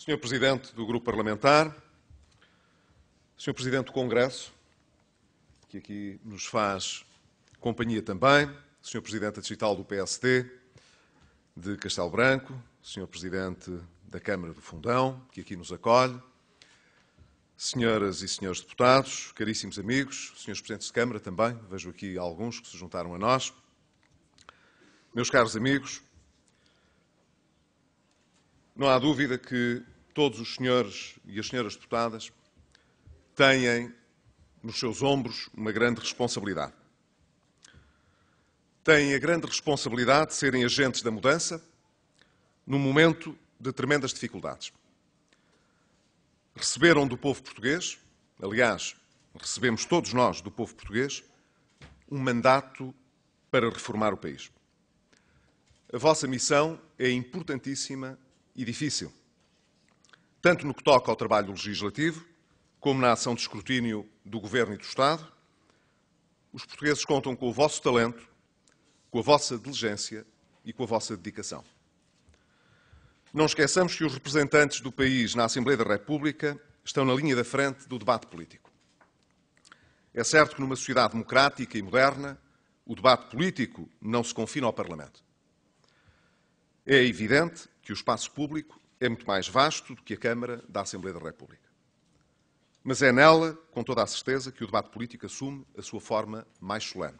Senhor Presidente do Grupo Parlamentar, Senhor Presidente do Congresso, que aqui nos faz companhia também, Senhor Presidente Distrital do PSD de Castelo Branco, Senhor Presidente da Câmara do Fundão, que aqui nos acolhe, Senhoras e Senhores Deputados, caríssimos amigos, Senhores Presidentes de Câmara também, vejo aqui alguns que se juntaram a nós, meus caros amigos, não há dúvida que todos os senhores e as senhoras deputadas têm nos seus ombros uma grande responsabilidade. Têm a grande responsabilidade de serem agentes da mudança num momento de tremendas dificuldades. Receberam do povo português, aliás, recebemos todos nós do povo português, um mandato para reformar o país. A vossa missão é importantíssima e difícil, tanto no que toca ao trabalho legislativo, como na ação de escrutínio do Governo e do Estado. Os portugueses contam com o vosso talento, com a vossa diligência e com a vossa dedicação. Não esqueçamos que os representantes do país na Assembleia da República estão na linha da frente do debate político. É certo que numa sociedade democrática e moderna, o debate político não se confina ao Parlamento. É evidente que o espaço público é muito mais vasto do que a Câmara da Assembleia da República. Mas é nela, com toda a certeza, que o debate político assume a sua forma mais solene.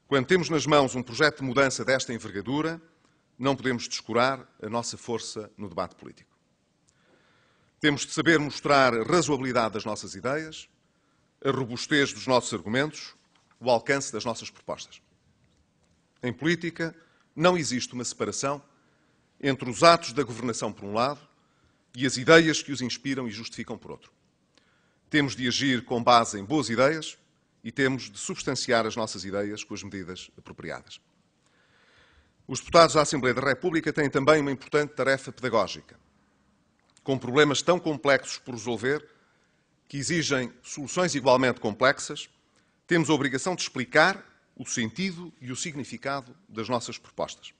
Quando temos nas mãos um projeto de mudança desta envergadura, não podemos descurar a nossa força no debate político. Temos de saber mostrar a razoabilidade das nossas ideias, a robustez dos nossos argumentos, o alcance das nossas propostas. Em política, não existe uma separação entre os atos da governação, por um lado, e as ideias que os inspiram e justificam, por outro. Temos de agir com base em boas ideias e temos de substanciar as nossas ideias com as medidas apropriadas. Os deputados da Assembleia da República têm também uma importante tarefa pedagógica. Com problemas tão complexos por resolver, que exigem soluções igualmente complexas, temos a obrigação de explicar o sentido e o significado das nossas propostas.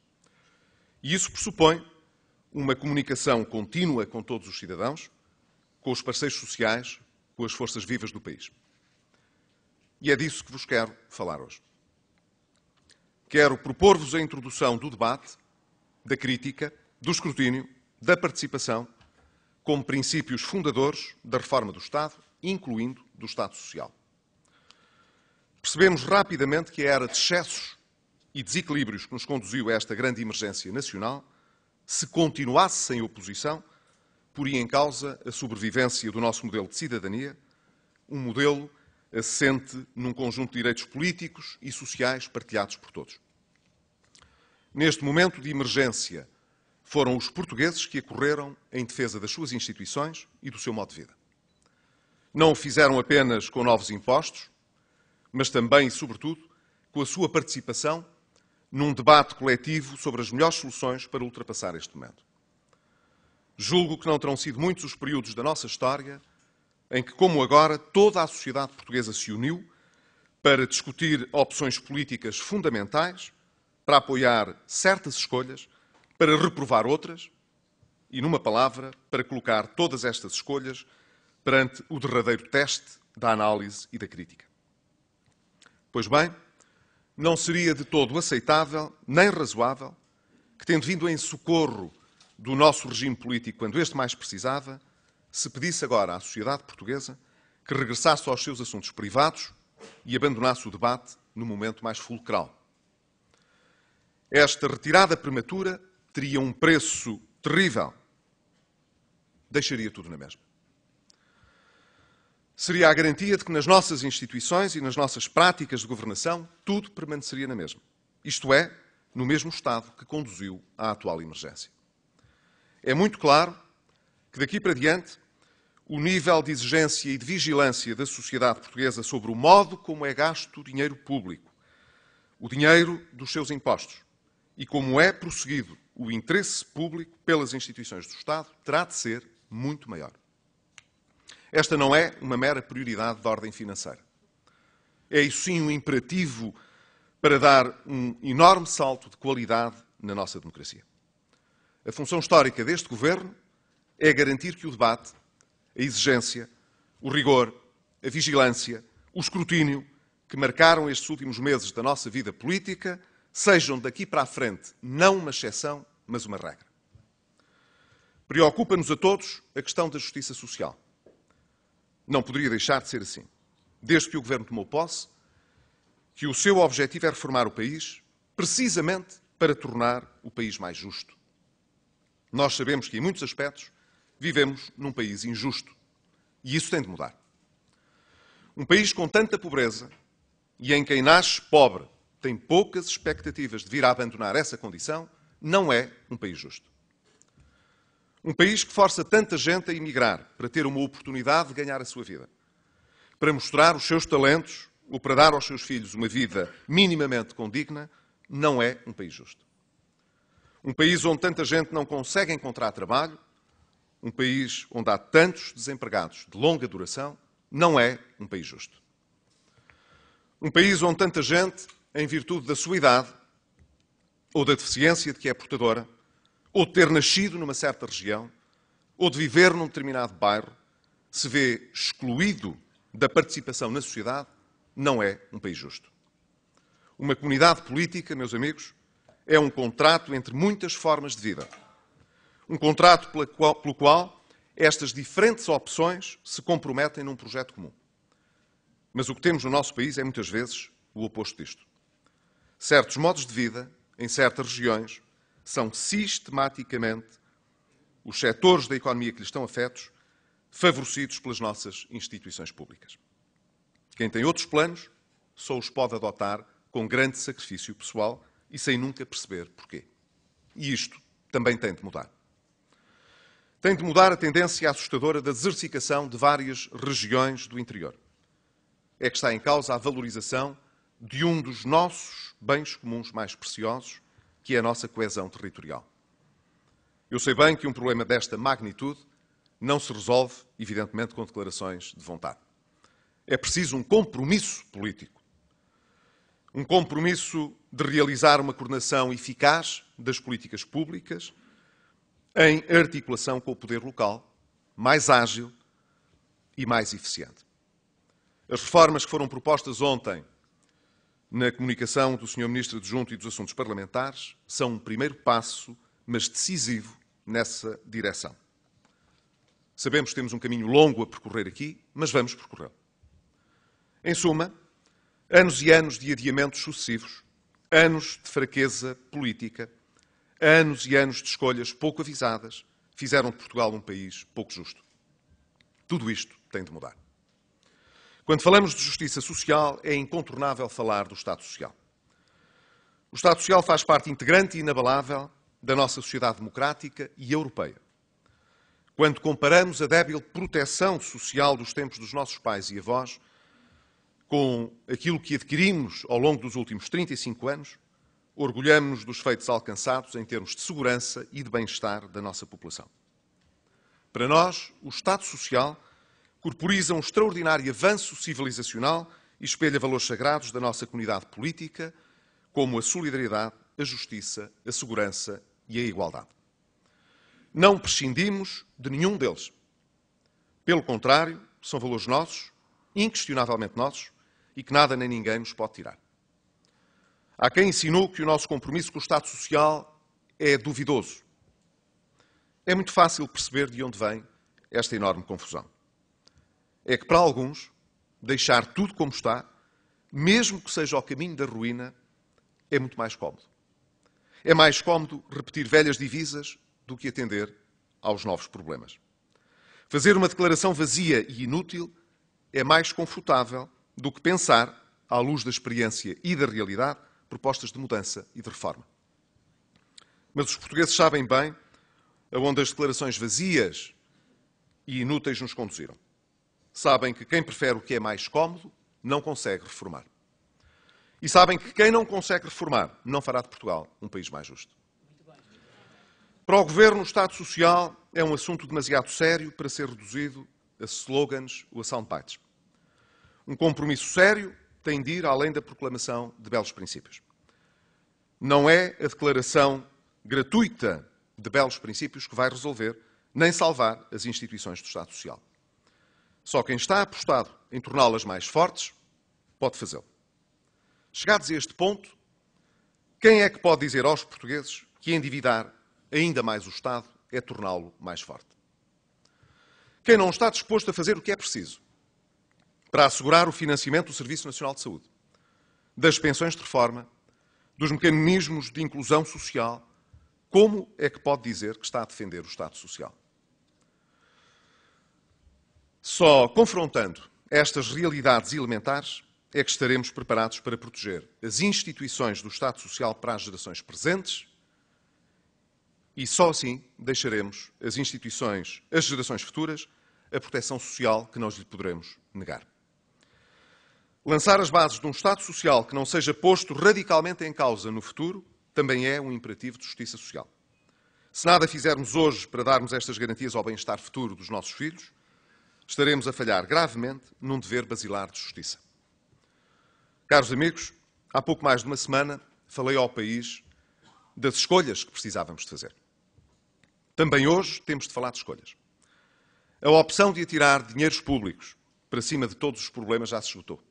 E isso pressupõe uma comunicação contínua com todos os cidadãos, com os parceiros sociais, com as forças vivas do país. E é disso que vos quero falar hoje. Quero propor-vos a introdução do debate, da crítica, do escrutínio, da participação, como princípios fundadores da reforma do Estado, incluindo do Estado Social. Percebemos rapidamente que a era de excessos e desequilíbrios que nos conduziu a esta grande emergência nacional, se continuasse sem oposição, poria em causa a sobrevivência do nosso modelo de cidadania, um modelo assente num conjunto de direitos políticos e sociais partilhados por todos. Neste momento de emergência, foram os portugueses que acorreram em defesa das suas instituições e do seu modo de vida. Não o fizeram apenas com novos impostos, mas também e sobretudo com a sua participação num debate coletivo sobre as melhores soluções para ultrapassar este momento. Julgo que não terão sido muitos os períodos da nossa história em que, como agora, toda a sociedade portuguesa se uniu para discutir opções políticas fundamentais, para apoiar certas escolhas, para reprovar outras e, numa palavra, para colocar todas estas escolhas perante o derradeiro teste da análise e da crítica. Pois bem, não seria de todo aceitável, nem razoável, que, tendo vindo em socorro do nosso regime político quando este mais precisava, se pedisse agora à sociedade portuguesa que regressasse aos seus assuntos privados e abandonasse o debate no momento mais fulcral. Esta retirada prematura teria um preço terrível. Deixaria tudo na mesma. Seria a garantia de que nas nossas instituições e nas nossas práticas de governação tudo permaneceria na mesma. Isto é, no mesmo estado que conduziu à atual emergência. É muito claro que daqui para diante o nível de exigência e de vigilância da sociedade portuguesa sobre o modo como é gasto o dinheiro público, o dinheiro dos seus impostos, e como é prosseguido o interesse público pelas instituições do Estado, terá de ser muito maior. Esta não é uma mera prioridade de ordem financeira. É, isso sim, um imperativo para dar um enorme salto de qualidade na nossa democracia. A função histórica deste Governo é garantir que o debate, a exigência, o rigor, a vigilância, o escrutínio que marcaram estes últimos meses da nossa vida política sejam daqui para a frente não uma exceção, mas uma regra. Preocupa-nos a todos a questão da justiça social. Não poderia deixar de ser assim. Desde que o Governo tomou posse, que o seu objetivo é reformar o país, precisamente para tornar o país mais justo. Nós sabemos que, em muitos aspectos, vivemos num país injusto. E isso tem de mudar. Um país com tanta pobreza e em quem nasce pobre tem poucas expectativas de vir a abandonar essa condição, não é um país justo. Um país que força tanta gente a emigrar para ter uma oportunidade de ganhar a sua vida, para mostrar os seus talentos ou para dar aos seus filhos uma vida minimamente condigna, não é um país justo. Um país onde tanta gente não consegue encontrar trabalho, um país onde há tantos desempregados de longa duração, não é um país justo. Um país onde tanta gente, em virtude da sua idade, ou da deficiência de que é portadora, ou de ter nascido numa certa região, ou de viver num determinado bairro, se vê excluído da participação na sociedade, não é um país justo. Uma comunidade política, meus amigos, é um contrato entre muitas formas de vida. Um contrato pelo qual estas diferentes opções se comprometem num projeto comum. Mas o que temos no nosso país é muitas vezes o oposto disto. Certos modos de vida, em certas regiões, são sistematicamente os setores da economia que lhes estão afetos, favorecidos pelas nossas instituições públicas. Quem tem outros planos só os pode adotar com grande sacrifício pessoal e sem nunca perceber porquê. E isto também tem de mudar. Tem de mudar a tendência assustadora da desertificação de várias regiões do interior. É que está em causa a valorização de um dos nossos bens comuns mais preciosos, que é a nossa coesão territorial. Eu sei bem que um problema desta magnitude não se resolve, evidentemente, com declarações de vontade. É preciso um compromisso político. Um compromisso de realizar uma coordenação eficaz das políticas públicas em articulação com o poder local, mais ágil e mais eficiente. As reformas que foram propostas ontem na comunicação do Sr. Ministro Adjunto e dos Assuntos Parlamentares são um primeiro passo, mas decisivo, nessa direção. Sabemos que temos um caminho longo a percorrer aqui, mas vamos percorrê-lo. Em suma, anos e anos de adiamentos sucessivos, anos de fraqueza política, anos e anos de escolhas pouco avisadas, fizeram de Portugal um país pouco justo. Tudo isto tem de mudar. Quando falamos de justiça social, é incontornável falar do Estado Social. O Estado Social faz parte integrante e inabalável da nossa sociedade democrática e europeia. Quando comparamos a débil proteção social dos tempos dos nossos pais e avós com aquilo que adquirimos ao longo dos últimos 35 anos, orgulhamo-nos dos feitos alcançados em termos de segurança e de bem-estar da nossa população. Para nós, o Estado Social corporiza um extraordinário avanço civilizacional e espelha valores sagrados da nossa comunidade política, como a solidariedade, a justiça, a segurança e a igualdade. Não prescindimos de nenhum deles. Pelo contrário, são valores nossos, inquestionavelmente nossos, e que nada nem ninguém nos pode tirar. Há quem insinue que o nosso compromisso com o Estado Social é duvidoso. É muito fácil perceber de onde vem esta enorme confusão. É que, para alguns, deixar tudo como está, mesmo que seja ao caminho da ruína, é muito mais cómodo. É mais cómodo repetir velhas divisas do que atender aos novos problemas. Fazer uma declaração vazia e inútil é mais confortável do que pensar, à luz da experiência e da realidade, propostas de mudança e de reforma. Mas os portugueses sabem bem aonde as declarações vazias e inúteis nos conduziram. Sabem que quem prefere o que é mais cómodo não consegue reformar. E sabem que quem não consegue reformar não fará de Portugal um país mais justo. Para o Governo, o Estado Social é um assunto demasiado sério para ser reduzido a slogans ou a soundbites. Um compromisso sério tem de ir além da proclamação de belos princípios. Não é a declaração gratuita de belos princípios que vai resolver nem salvar as instituições do Estado Social. Só quem está apostado em torná-las mais fortes pode fazê-lo. Chegados a este ponto, quem é que pode dizer aos portugueses que endividar ainda mais o Estado é torná-lo mais forte? Quem não está disposto a fazer o que é preciso para assegurar o financiamento do Serviço Nacional de Saúde, das pensões de reforma, dos mecanismos de inclusão social, como é que pode dizer que está a defender o Estado Social? Só confrontando estas realidades elementares é que estaremos preparados para proteger as instituições do Estado Social para as gerações presentes e só assim deixaremos as instituições, as gerações futuras, a proteção social que nós lhe poderemos negar. Lançar as bases de um Estado Social que não seja posto radicalmente em causa no futuro também é um imperativo de justiça social. Se nada fizermos hoje para darmos estas garantias ao bem-estar futuro dos nossos filhos, estaremos a falhar gravemente num dever basilar de justiça. Caros amigos, há pouco mais de uma semana falei ao país das escolhas que precisávamos de fazer. Também hoje temos de falar de escolhas. A opção de atirar dinheiros públicos para cima de todos os problemas já se esgotou.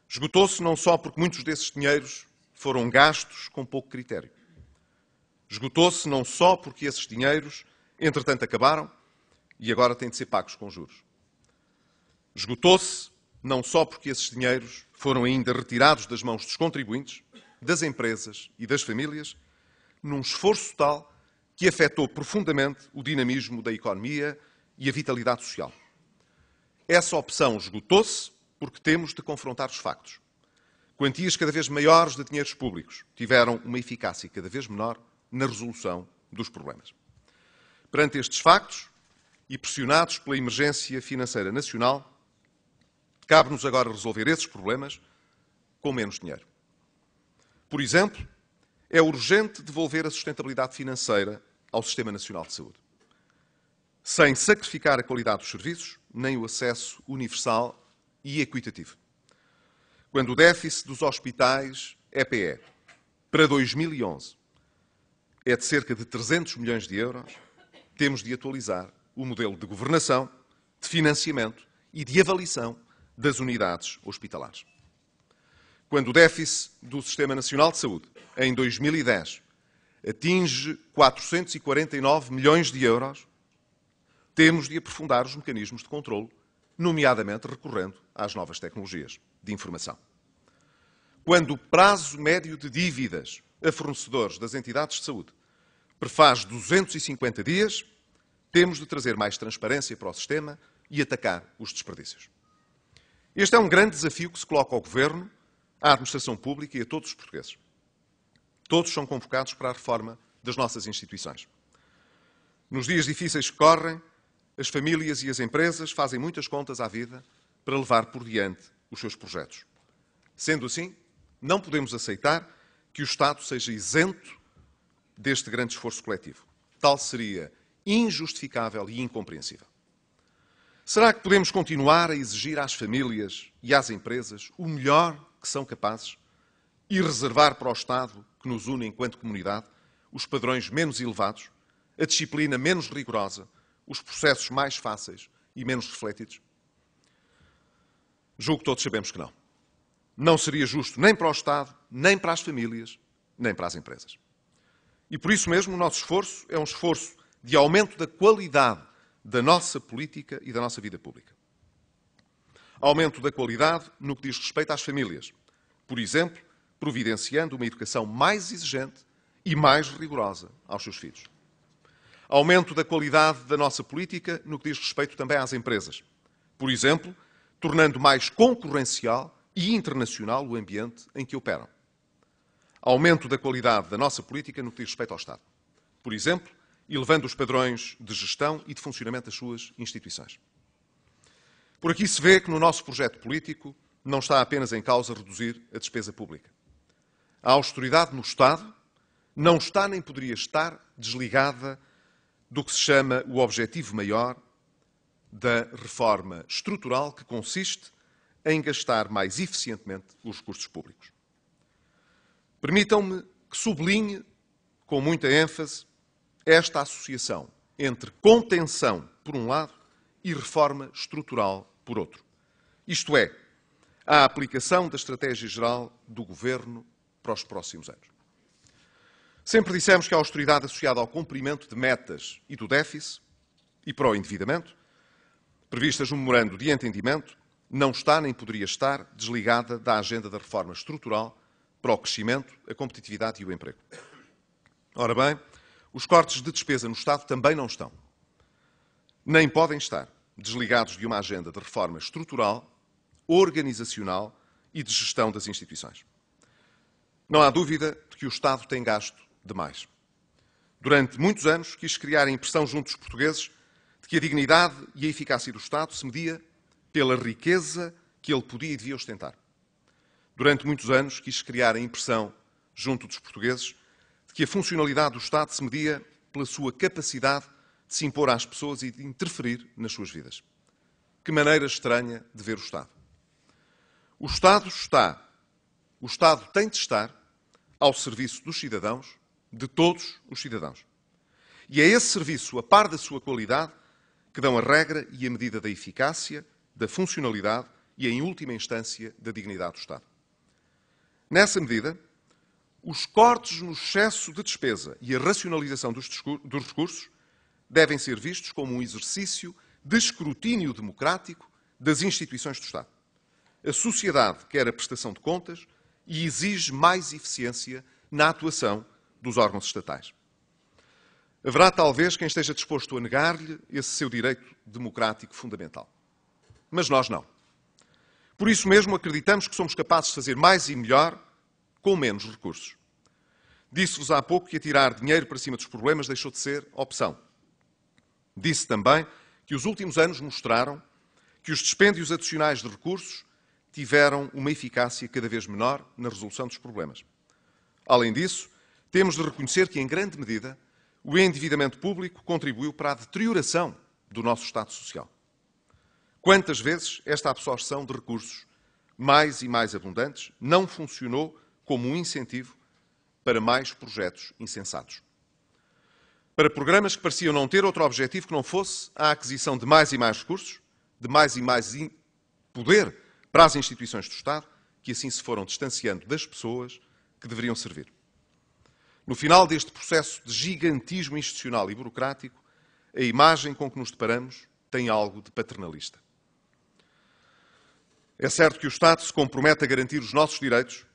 Esgotou-se não só porque muitos desses dinheiros foram gastos com pouco critério. Esgotou-se não só porque esses dinheiros, entretanto, acabaram e agora têm de ser pagos com juros. Esgotou-se não só porque esses dinheiros foram ainda retirados das mãos dos contribuintes, das empresas e das famílias, num esforço tal que afetou profundamente o dinamismo da economia e a vitalidade social. Essa opção esgotou-se porque temos de confrontar os factos. Quantias cada vez maiores de dinheiros públicos tiveram uma eficácia cada vez menor na resolução dos problemas. Perante estes factos, e pressionados pela emergência financeira nacional, cabe-nos agora resolver esses problemas com menos dinheiro. Por exemplo, é urgente devolver a sustentabilidade financeira ao Sistema Nacional de Saúde, sem sacrificar a qualidade dos serviços, nem o acesso universal e equitativo. Quando o déficit dos hospitais EPE para 2011 é de cerca de 300 milhões de euros, temos de atualizar o modelo de governação, de financiamento e de avaliação das unidades hospitalares. Quando o déficit do Sistema Nacional de Saúde, em 2010, atinge 449 milhões de euros, temos de aprofundar os mecanismos de controlo, nomeadamente recorrendo às novas tecnologias de informação. Quando o prazo médio de dívidas a fornecedores das entidades de saúde prefaz 250 dias, temos de trazer mais transparência para o sistema e atacar os desperdícios. Este é um grande desafio que se coloca ao Governo, à administração pública e a todos os portugueses. Todos são convocados para a reforma das nossas instituições. Nos dias difíceis que correm, as famílias e as empresas fazem muitas contas à vida para levar por diante os seus projetos. Sendo assim, não podemos aceitar que o Estado seja isento deste grande esforço coletivo. Tal seria injustificável e incompreensível. Será que podemos continuar a exigir às famílias e às empresas o melhor que são capazes e reservar para o Estado, que nos une enquanto comunidade, os padrões menos elevados, a disciplina menos rigorosa, os processos mais fáceis e menos refletidos? Julgo que todos sabemos que não. Não seria justo nem para o Estado, nem para as famílias, nem para as empresas. E por isso mesmo o nosso esforço é um esforço de aumento da qualidade da nossa política e da nossa vida pública. Aumento da qualidade no que diz respeito às famílias. Por exemplo, providenciando uma educação mais exigente e mais rigorosa aos seus filhos. Aumento da qualidade da nossa política no que diz respeito também às empresas. Por exemplo, tornando mais concorrencial e internacional o ambiente em que operam. Aumento da qualidade da nossa política no que diz respeito ao Estado. Por exemplo, elevando os padrões de gestão e de funcionamento das suas instituições. Por aqui se vê que no nosso projeto político não está apenas em causa reduzir a despesa pública. A austeridade no Estado não está nem poderia estar desligada do que se chama o objetivo maior da reforma estrutural, que consiste em gastar mais eficientemente os recursos públicos. Permitam-me que sublinhe com muita ênfase esta associação entre contenção, por um lado, e reforma estrutural, por outro. Isto é, a aplicação da estratégia geral do Governo para os próximos anos. Sempre dissemos que a austeridade associada ao cumprimento de metas e do déficit e para o endividamento, previstas no memorando de entendimento, não está nem poderia estar desligada da agenda da reforma estrutural para o crescimento, a competitividade e o emprego. Ora bem, os cortes de despesa no Estado também não estão, nem podem estar desligados de uma agenda de reforma estrutural, organizacional e de gestão das instituições. Não há dúvida de que o Estado tem gasto demais. Durante muitos anos quis criar a impressão junto dos portugueses de que a dignidade e a eficácia do Estado se media pela riqueza que ele podia e devia ostentar. Durante muitos anos quis criar a impressão junto dos portugueses de que a funcionalidade do Estado se media pela sua capacidade de se impor às pessoas e de interferir nas suas vidas. Que maneira estranha de ver o Estado. O Estado tem de estar ao serviço dos cidadãos, de todos os cidadãos. E é esse serviço, a par da sua qualidade, que dão a regra e a medida da eficácia, da funcionalidade e, em última instância, da dignidade do Estado. Nessa medida, os cortes no excesso de despesa e a racionalização dos recursos devem ser vistos como um exercício de escrutínio democrático das instituições do Estado. A sociedade quer a prestação de contas e exige mais eficiência na atuação dos órgãos estatais. Haverá talvez quem esteja disposto a negar-lhe esse seu direito democrático fundamental. Mas nós não. Por isso mesmo acreditamos que somos capazes de fazer mais e melhor com menos recursos. Disse-vos há pouco que atirar dinheiro para cima dos problemas deixou de ser opção. Disse também que os últimos anos mostraram que os dispêndios adicionais de recursos tiveram uma eficácia cada vez menor na resolução dos problemas. Além disso, temos de reconhecer que, em grande medida, o endividamento público contribuiu para a deterioração do nosso Estado Social. Quantas vezes esta absorção de recursos mais e mais abundantes não funcionou como um incentivo para mais projetos insensatos? Para programas que pareciam não ter outro objetivo que não fosse a aquisição de mais e mais recursos, de mais e mais poder para as instituições do Estado, que assim se foram distanciando das pessoas que deveriam servir. No final deste processo de gigantismo institucional e burocrático, a imagem com que nos deparamos tem algo de paternalista. É certo que o Estado se compromete a garantir os nossos direitos,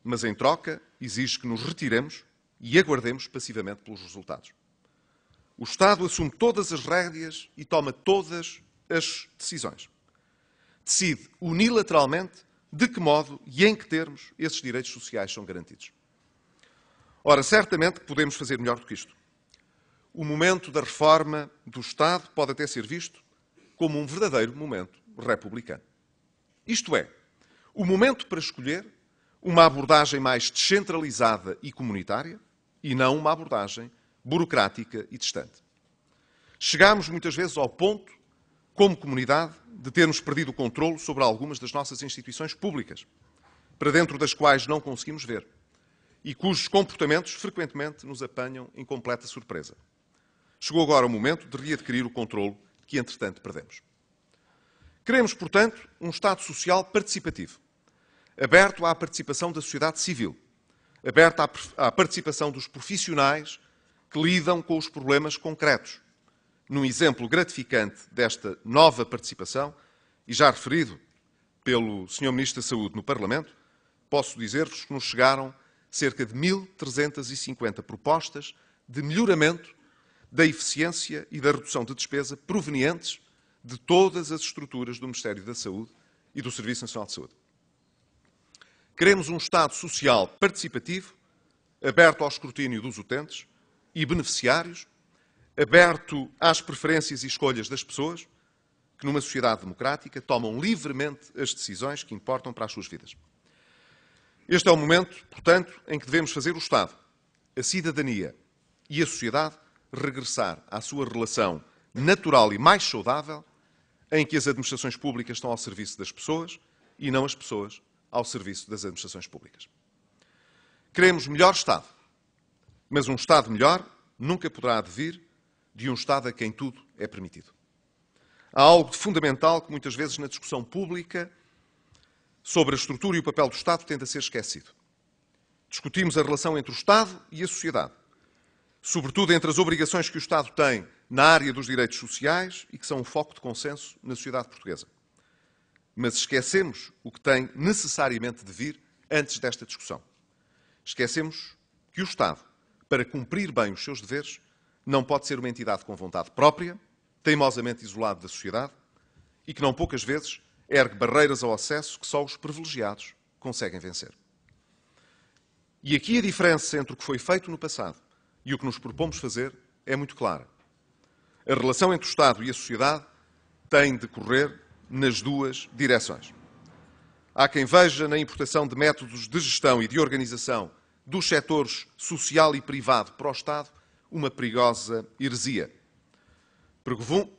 mas em troca exige que nos retiremos e aguardemos passivamente pelos resultados. O Estado assume todas as rédeas e toma todas as decisões. Decide unilateralmente de que modo e em que termos esses direitos sociais são garantidos. Ora, certamente que podemos fazer melhor do que isto. O momento da reforma do Estado pode até ser visto como um verdadeiro momento republicano. Isto é, o momento para escolher uma abordagem mais descentralizada e comunitária e não uma abordagem burocrática e distante. Chegámos muitas vezes ao ponto, como comunidade, de termos perdido o controle sobre algumas das nossas instituições públicas, para dentro das quais não conseguimos ver e cujos comportamentos frequentemente nos apanham em completa surpresa. Chegou agora o momento de readquirir o controle que, entretanto, perdemos. Queremos, portanto, um Estado social participativo, aberto à participação da sociedade civil, aberto à participação dos profissionais que lidam com os problemas concretos. Num exemplo gratificante desta nova participação, e já referido pelo Sr. Ministro da Saúde no Parlamento, posso dizer-vos que nos chegaram cerca de 1.350 propostas de melhoramento da eficiência e da redução de despesa provenientes de todas as estruturas do Ministério da Saúde e do Serviço Nacional de Saúde. Queremos um Estado social participativo, aberto ao escrutínio dos utentes e beneficiários, aberto às preferências e escolhas das pessoas, que numa sociedade democrática tomam livremente as decisões que importam para as suas vidas. Este é o momento, portanto, em que devemos fazer o Estado, a cidadania e a sociedade regressar à sua relação natural e mais saudável, em que as administrações públicas estão ao serviço das pessoas e não as pessoas ao serviço das administrações públicas. Queremos melhor Estado, mas um Estado melhor nunca poderá advir de um Estado a quem tudo é permitido. Há algo de fundamental que muitas vezes na discussão pública sobre a estrutura e o papel do Estado tende a ser esquecido. Discutimos a relação entre o Estado e a sociedade, sobretudo entre as obrigações que o Estado tem na área dos direitos sociais e que são um foco de consenso na sociedade portuguesa. Mas esquecemos o que tem necessariamente de vir antes desta discussão. Esquecemos que o Estado, para cumprir bem os seus deveres, não pode ser uma entidade com vontade própria, teimosamente isolado da sociedade e que não poucas vezes ergue barreiras ao acesso que só os privilegiados conseguem vencer. E aqui a diferença entre o que foi feito no passado e o que nos propomos fazer é muito clara. A relação entre o Estado e a sociedade tem de correr nas duas direções. Há quem veja na importação de métodos de gestão e de organização dos setores social e privado para o Estado uma perigosa heresia.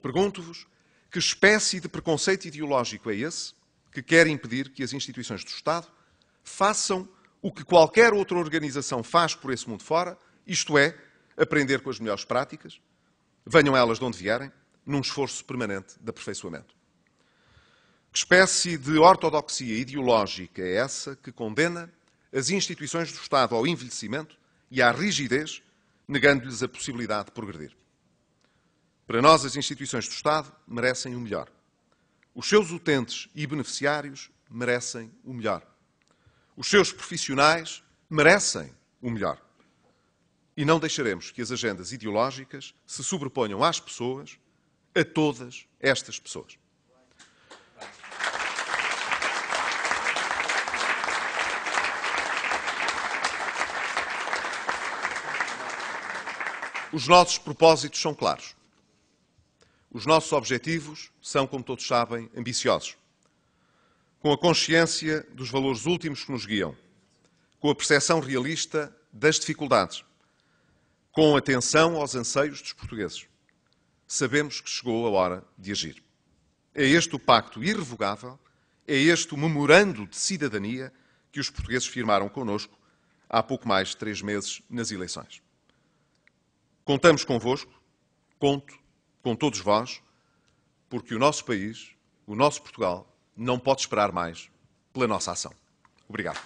Pergunto-vos que espécie de preconceito ideológico é esse que quer impedir que as instituições do Estado façam o que qualquer outra organização faz por esse mundo fora, isto é, aprender com as melhores práticas, venham elas de onde vierem, num esforço permanente de aperfeiçoamento. Que espécie de ortodoxia ideológica é essa que condena as instituições do Estado ao envelhecimento e à rigidez, negando-lhes a possibilidade de progredir? Para nós, as instituições do Estado merecem o melhor. Os seus utentes e beneficiários merecem o melhor. Os seus profissionais merecem o melhor. E não deixaremos que as agendas ideológicas se sobreponham às pessoas, a todas estas pessoas. Os nossos propósitos são claros. Os nossos objetivos são, como todos sabem, ambiciosos. Com a consciência dos valores últimos que nos guiam, com a percepção realista das dificuldades, com atenção aos anseios dos portugueses, sabemos que chegou a hora de agir. É este o pacto irrevogável, é este o memorando de cidadania que os portugueses firmaram connosco há pouco mais de 3 meses nas eleições. Contamos convosco, conto com todos vós, porque o nosso país, o nosso Portugal, não pode esperar mais pela nossa ação. Obrigado.